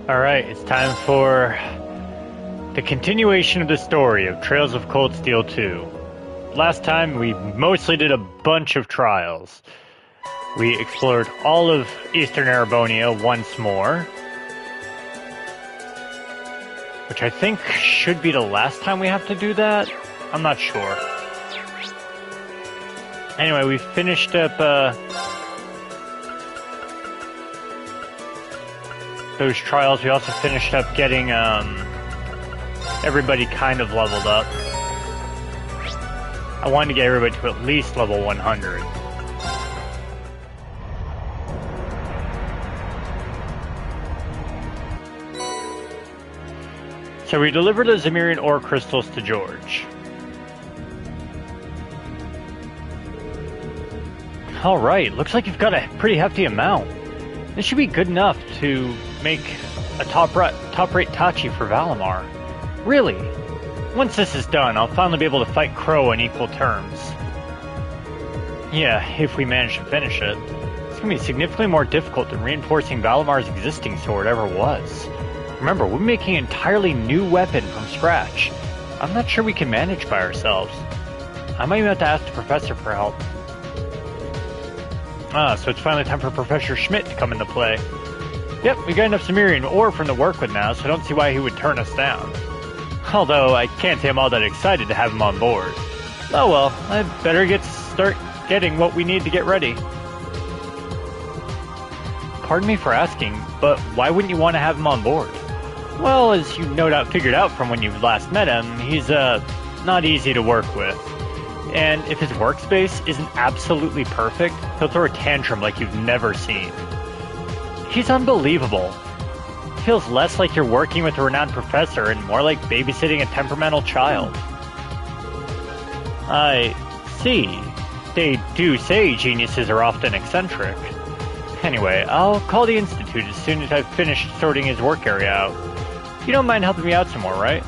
Alright, it's time for the continuation of the story of Trails of Cold Steel 2. Last time, we mostly did a bunch of trials. We explored all of Eastern Erebonia once more, which I think should be the last time we have to do that. I'm not sure. Anyway, we finished up those trials. We also finished up getting everybody kind of leveled up. I wanted to get everybody to at least level 100. So we delivered the Zemirian ore crystals to George. Alright, looks like you've got a pretty hefty amount. This should be good enough to make a top-rate Tachi for Valimar. Really? Once this is done, I'll finally be able to fight Crow on equal terms. Yeah, if we manage to finish it. It's going to be significantly more difficult than reinforcing Valimar's existing sword ever was. Remember, we're making an entirely new weapon from scratch. I'm not sure we can manage by ourselves. I might even have to ask the professor for help. So it's finally time for Professor Schmidt to come into play. Yep, we got enough Zemirian ore from the workwood now, so I don't see why he would turn us down. Although, I can't say I'm all that excited to have him on board. Oh well, I better start getting what we need to get ready. Pardon me for asking, but why wouldn't you want to have him on board? Well, as you no doubt figured out from when you last met him, he's, not easy to work with. And if his workspace isn't absolutely perfect, he'll throw a tantrum like you've never seen. He's unbelievable. Feels less like you're working with a renowned professor and more like babysitting a temperamental child. I see. They do say geniuses are often eccentric. Anyway, I'll call the Institute as soon as I've finished sorting his work area out. You don't mind helping me out some more, right?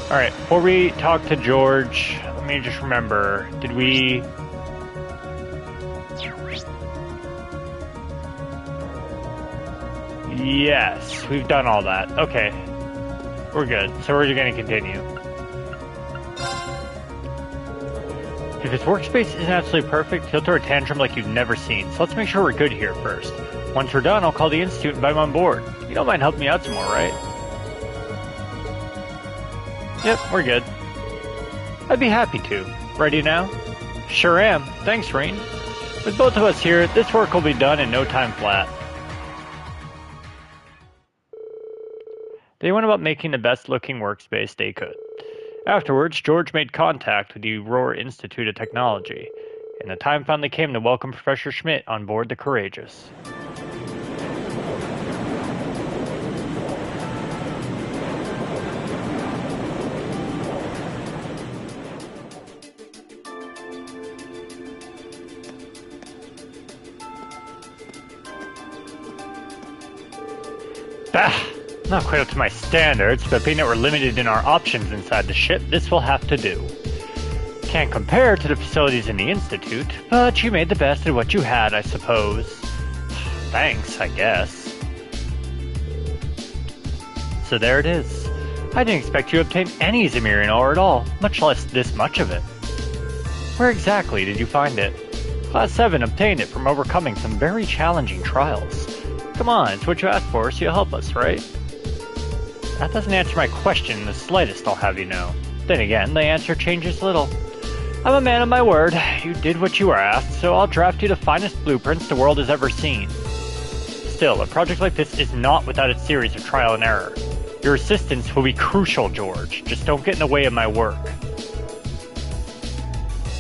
Alright, before we talk to George, let me just remember, did we... Yes, we've done all that. Okay. We're good. So we're going to continue. If his workspace isn't absolutely perfect, he'll throw a tantrum like you've never seen. So let's make sure we're good here first. Once we're done, I'll call the Institute and invite him on board. You don't mind helping me out some more, right? Yep, we're good. I'd be happy to. Ready now? Sure am. Thanks, Rain. With both of us here, this work will be done in no time flat. They went about making the best-looking workspace they could. Afterwards, George made contact with the Aurora Institute of Technology, and the time finally came to welcome Professor Schmidt on board the Courageous. Bah! Not quite up to my standards, but being that we're limited in our options inside the ship, this will have to do. Can't compare to the facilities in the Institute, but you made the best of what you had, I suppose. Thanks, I guess. So there it is. I didn't expect you to obtain any Zemirian ore at all, much less this much of it. Where exactly did you find it? Class 7 obtained it from overcoming some very challenging trials. Come on, it's what you asked for, so you'll help us, right? That doesn't answer my question in the slightest, I'll have you know. Then again, the answer changes little. I'm a man of my word. You did what you were asked, so I'll draft you the finest blueprints the world has ever seen. Still, a project like this is not without its series of trial and error. Your assistance will be crucial, George. Just don't get in the way of my work.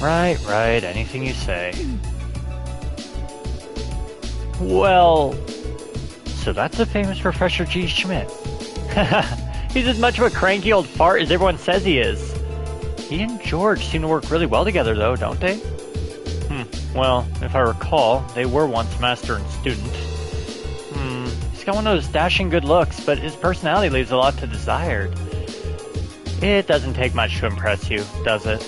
Right, anything you say. Well... So that's the famous Professor G. Schmidt. He's as much of a cranky old fart as everyone says he is. He and George seem to work really well together, though, don't they? Well, if I recall, they were once master and student. He's got one of those dashing good looks, but his personality leaves a lot to desired. It doesn't take much to impress you, does it?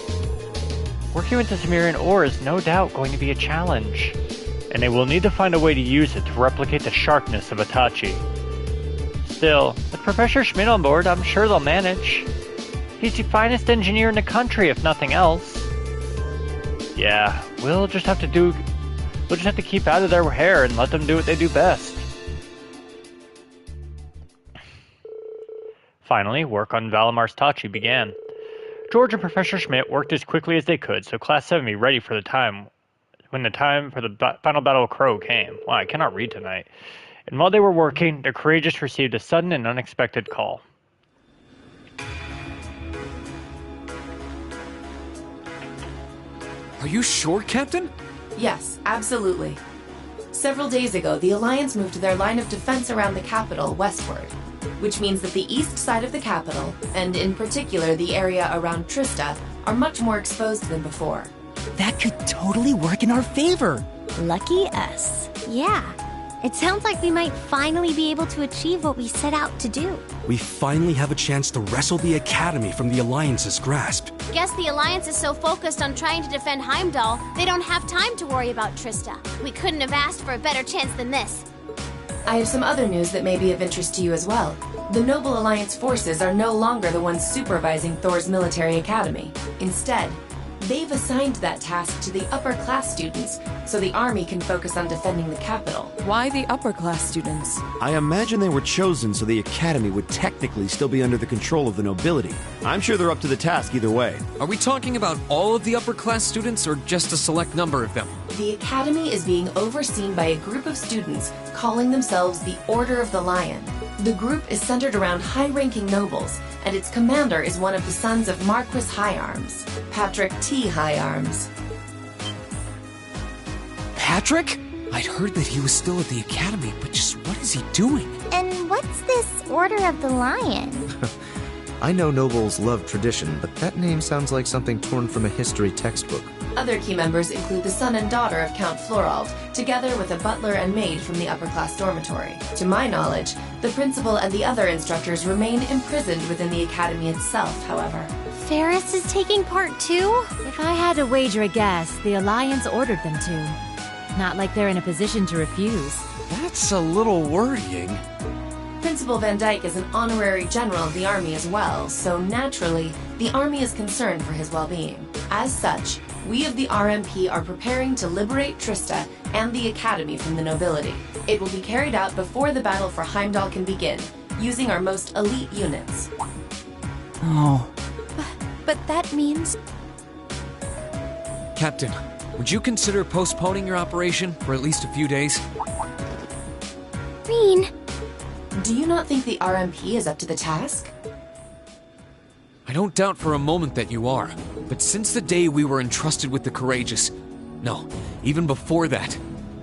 Working with the Zemirian ore is no doubt going to be a challenge, and they will need to find a way to use it to replicate the sharpness of Itachi. Still, with Professor Schmidt on board, I'm sure they'll manage. He's the finest engineer in the country, if nothing else. Yeah, we'll just have to keep out of their hair and let them do what they do best. Finally, work on Valamar's Tachi began. George and Professor Schmidt worked as quickly as they could, so Class 7 be ready for the time when the time for the final battle of Crow came. Wow, I cannot read tonight. And while they were working, the Courageous received a sudden and unexpected call. Are you sure, Captain? Yes, absolutely. Several days ago, the Alliance moved their line of defense around the capital westward, which means that the east side of the capital, and in particular the area around Trista, are much more exposed than before. That could totally work in our favor. Lucky us. Yeah. It sounds like we might finally be able to achieve what we set out to do. We finally have a chance to wrestle the Academy from the Alliance's grasp. Guess the Alliance is so focused on trying to defend Heimdall, they don't have time to worry about Trista. We couldn't have asked for a better chance than this. I have some other news that may be of interest to you as well. The Noble Alliance forces are no longer the ones supervising Thor's military academy. Instead, they've assigned that task to the upper-class students, so the army can focus on defending the capital. Why the upper-class students? I imagine they were chosen so the Academy would technically still be under the control of the nobility. I'm sure they're up to the task either way. Are we talking about all of the upper-class students, or just a select number of them? The Academy is being overseen by a group of students calling themselves the Order of the Lion. The group is centered around high-ranking nobles, and its commander is one of the sons of Marquis Higharms, Patrick T. Higharms. Patrick? I'd heard that he was still at the Academy, but just what is he doing? And what's this Order of the Lion? I know nobles love tradition, but that name sounds like something torn from a history textbook. Other key members include the son and daughter of Count Florald, together with a butler and maid from the upper-class dormitory. To my knowledge, the principal and the other instructors remain imprisoned within the academy itself, however. Ferris is taking part too? If I had to wager a guess, the Alliance ordered them to. Not like they're in a position to refuse. That's a little worrying. Principal Van Dyke is an honorary general of the army as well, so naturally, the army is concerned for his well-being. As such, we of the RMP are preparing to liberate Trista and the Academy from the nobility. It will be carried out before the battle for Heimdall can begin, using our most elite units. Oh. But that means... Captain, would you consider postponing your operation for at least a few days? Rean. Do you not think the RMP is up to the task? I don't doubt for a moment that you are, but since the day we were entrusted with the Courageous, no, even before that,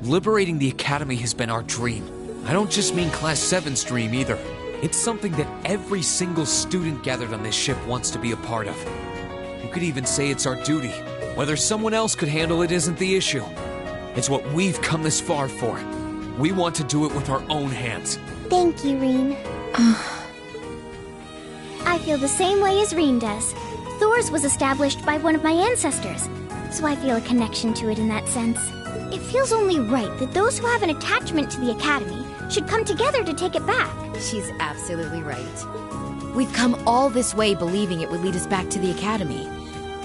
liberating the Academy has been our dream. I don't just mean Class 7 stream either. It's something that every single student gathered on this ship wants to be a part of. You could even say it's our duty. Whether someone else could handle it isn't the issue. It's what we've come this far for. We want to do it with our own hands. Thank you, Reen. I feel the same way as Reen does. Thor's was established by one of my ancestors, so I feel a connection to it in that sense. It feels only right that those who have an attachment to the Academy should come together to take it back. She's absolutely right. We've come all this way believing it would lead us back to the Academy.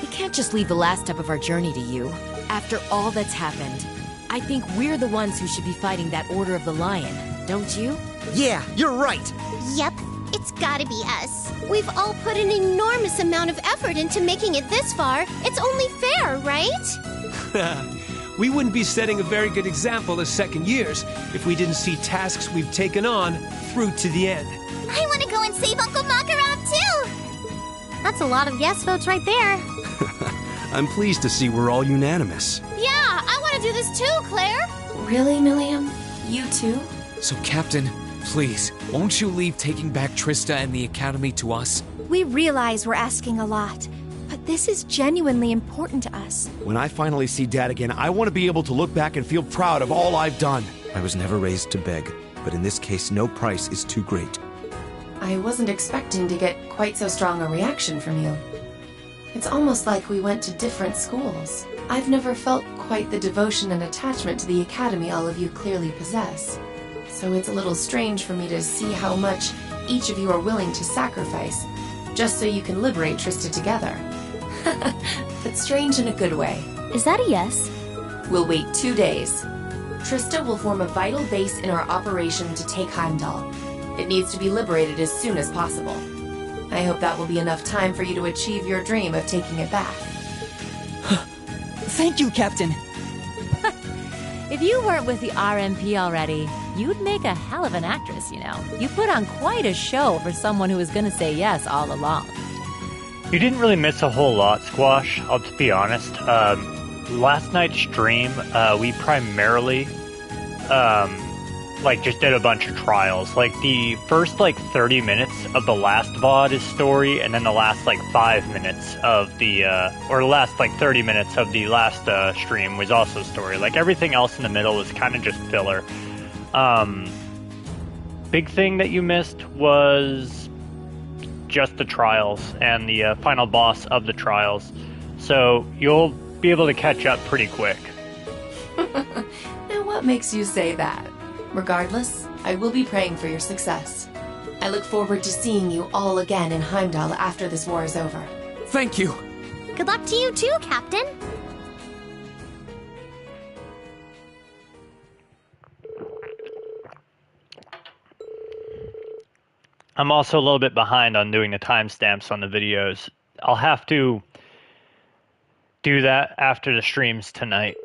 We can't just leave the last step of our journey to you. After all that's happened, I think we're the ones who should be fighting that Order of the Lion, don't you? Yeah, you're right! Yep, it's gotta be us. We've all put an enormous amount of effort into making it this far. It's only fair, right? We wouldn't be setting a very good example as second years if we didn't see tasks we've taken on through to the end. I want to go and save Uncle Makarov, too! That's a lot of yes votes right there. I'm pleased to see we're all unanimous. Yeah, I want to do this too, Claire! Really, Milliam? You too? So, Captain, please, won't you leave taking back Trista and the Academy to us? We realize we're asking a lot, but this is genuinely important to us. When I finally see Dad again, I want to be able to look back and feel proud of all I've done. I was never raised to beg, but in this case, no price is too great. I wasn't expecting to get quite so strong a reaction from you. It's almost like we went to different schools. I've never felt quite the devotion and attachment to the Academy all of you clearly possess. So it's a little strange for me to see how much each of you are willing to sacrifice, just so you can liberate Trista together. But strange in a good way. Is that a yes? We'll wait 2 days. Trista will form a vital base in our operation to take Heimdall. It needs to be liberated as soon as possible. I hope that will be enough time for you to achieve your dream of taking it back. Thank you, Captain. If you weren't with the RMP already, you'd make a hell of an actress, you know. You put on quite a show for someone who was gonna say yes all along. You didn't really miss a whole lot, Squash, I'll just be honest. Last night's stream, we primarily, just did a bunch of trials. Like, the first, 30 minutes of the last VOD is story, and then the last, 5 minutes of the, or last, 30 minutes of the last, stream was also story. Like, everything else in the middle was kind of just filler. Big thing that you missed was just the trials and the final boss of the trials. So you'll be able to catch up pretty quick. Now what makes you say that? Regardless, I will be praying for your success. I look forward to seeing you all again in Heimdall after this war is over. Thank you! Good luck to you too, Captain! I'm also a little bit behind on doing the timestamps on the videos. I'll have to do that after the streams tonight.